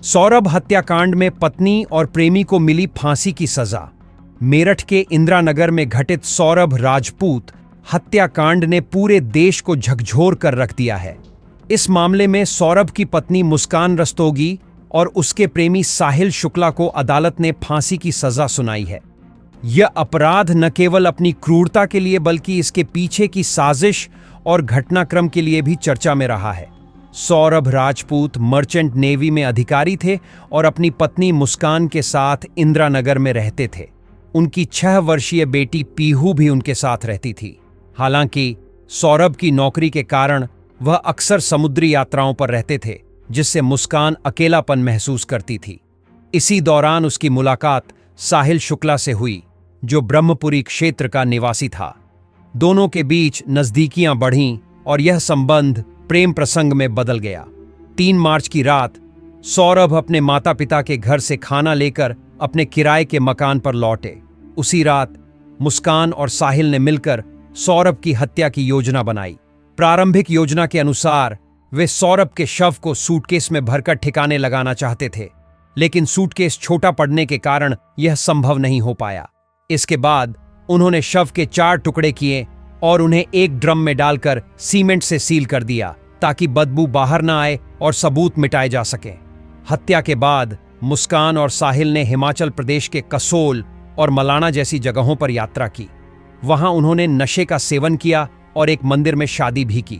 सौरभ हत्याकांड में पत्नी और प्रेमी को मिली फांसी की सजा। मेरठ के इंदिरा नगर में घटित सौरभ राजपूत हत्याकांड ने पूरे देश को झकझोर कर रख दिया है। इस मामले में सौरभ की पत्नी मुस्कान रस्तोगी और उसके प्रेमी साहिल शुक्ला को अदालत ने फांसी की सजा सुनाई है। यह अपराध न केवल अपनी क्रूरता के लिए बल्कि इसके पीछे की साजिश और घटनाक्रम के लिए भी चर्चा में रहा है। सौरभ राजपूत मर्चेंट नेवी में अधिकारी थे और अपनी पत्नी मुस्कान के साथ इंदिरा नगर में रहते थे। उनकी 6 वर्षीय बेटी पीहू भी उनके साथ रहती थी। हालांकि सौरभ की नौकरी के कारण वह अक्सर समुद्री यात्राओं पर रहते थे, जिससे मुस्कान अकेलापन महसूस करती थी। इसी दौरान उसकी मुलाकात साहिल शुक्ला से हुई, जो ब्रह्मपुरी क्षेत्र का निवासी था। दोनों के बीच नजदीकियां बढ़ीं और यह संबंध प्रेम प्रसंग में बदल गया। 3 मार्च की रात सौरभ अपने माता पिता के घर से खाना लेकर अपने किराए के मकान पर लौटे। उसी रात मुस्कान और साहिल ने मिलकर सौरभ की हत्या की योजना बनाई। प्रारंभिक योजना के अनुसार वे सौरभ के शव को सूटकेस में भरकर ठिकाने लगाना चाहते थे, लेकिन सूटकेस छोटा पड़ने के कारण यह संभव नहीं हो पाया। इसके बाद उन्होंने शव के 4 टुकड़े किए और उन्हें एक ड्रम में डालकर सीमेंट से सील कर दिया, ताकि बदबू बाहर न आए और सबूत मिटाए जा सकें। हत्या के बाद मुस्कान और साहिल ने हिमाचल प्रदेश के कसोल और मलाना जैसी जगहों पर यात्रा की। वहां उन्होंने नशे का सेवन किया और एक मंदिर में शादी भी की।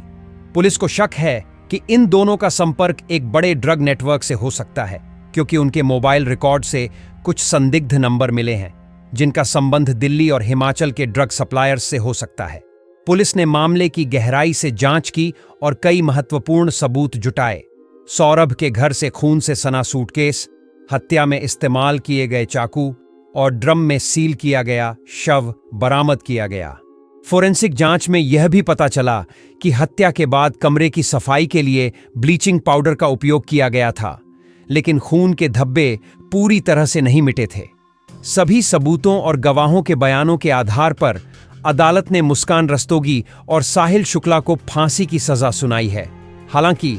पुलिस को शक है कि इन दोनों का संपर्क एक बड़े ड्रग नेटवर्क से हो सकता है, क्योंकि उनके मोबाइल रिकॉर्ड से कुछ संदिग्ध नंबर मिले हैं, जिनका संबंध दिल्ली और हिमाचल के ड्रग सप्लायर्स से हो सकता है। पुलिस ने मामले की गहराई से जांच की और कई महत्वपूर्ण सबूत जुटाए। सौरभ के घर से खून से सना सूटकेस, हत्या में इस्तेमाल किए गए चाकू और ड्रम में सील किया गया शव बरामद किया गया। फोरेंसिक जांच में यह भी पता चला कि हत्या के बाद कमरे की सफाई के लिए ब्लीचिंग पाउडर का उपयोग किया गया था, लेकिन खून के धब्बे पूरी तरह से नहीं मिटे थे। सभी सबूतों और गवाहों के बयानों के आधार पर अदालत ने मुस्कान रस्तोगी और साहिल शुक्ला को फांसी की सजा सुनाई है। हालांकि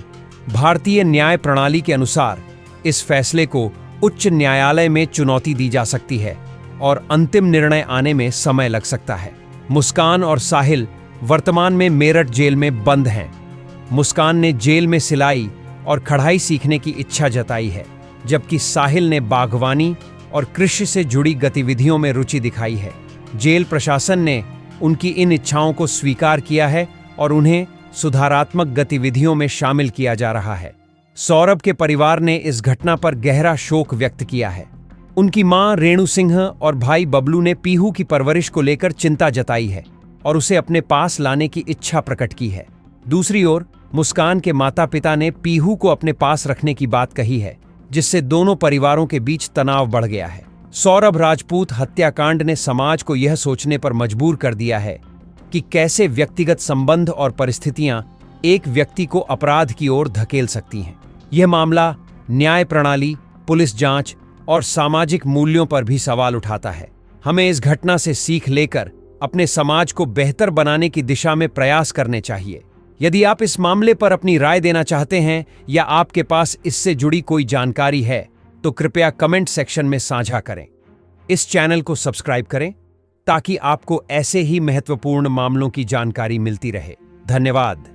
भारतीय न्याय प्रणाली के अनुसार इस फैसले को उच्च न्यायालय में चुनौती दी जा सकती है और अंतिम निर्णय आने में समय लग सकता है। मुस्कान और साहिल वर्तमान में मेरठ जेल में बंद हैं। मुस्कान ने जेल में सिलाई और कढ़ाई सीखने की इच्छा जताई है, जबकि साहिल ने बागवानी और कृषि से जुड़ी गतिविधियों में रुचि दिखाई है। जेल प्रशासन ने उनकी इन इच्छाओं को स्वीकार किया है और उन्हें सुधारात्मक गतिविधियों में शामिल किया जा रहा है। सौरभ के परिवार ने इस घटना पर गहरा शोक व्यक्त किया है। उनकी मां रेणु सिंह और भाई बबलू ने पीहू की परवरिश को लेकर चिंता जताई है और उसे अपने पास लाने की इच्छा प्रकट की है। दूसरी ओर मुस्कान के माता पिता ने पीहू को अपने पास रखने की बात कही है, जिससे दोनों परिवारों के बीच तनाव बढ़ गया है। सौरभ राजपूत हत्याकांड ने समाज को यह सोचने पर मजबूर कर दिया है कि कैसे व्यक्तिगत संबंध और परिस्थितियां एक व्यक्ति को अपराध की ओर धकेल सकती हैं। यह मामला न्याय प्रणाली, पुलिस जांच और सामाजिक मूल्यों पर भी सवाल उठाता है। हमें इस घटना से सीख लेकर अपने समाज को बेहतर बनाने की दिशा में प्रयास करने चाहिए। यदि आप इस मामले पर अपनी राय देना चाहते हैं या आपके पास इससे जुड़ी कोई जानकारी है, तो कृपया कमेंट सेक्शन में साझा करें। इस चैनल को सब्सक्राइब करें ताकि आपको ऐसे ही महत्वपूर्ण मामलों की जानकारी मिलती रहे। धन्यवाद।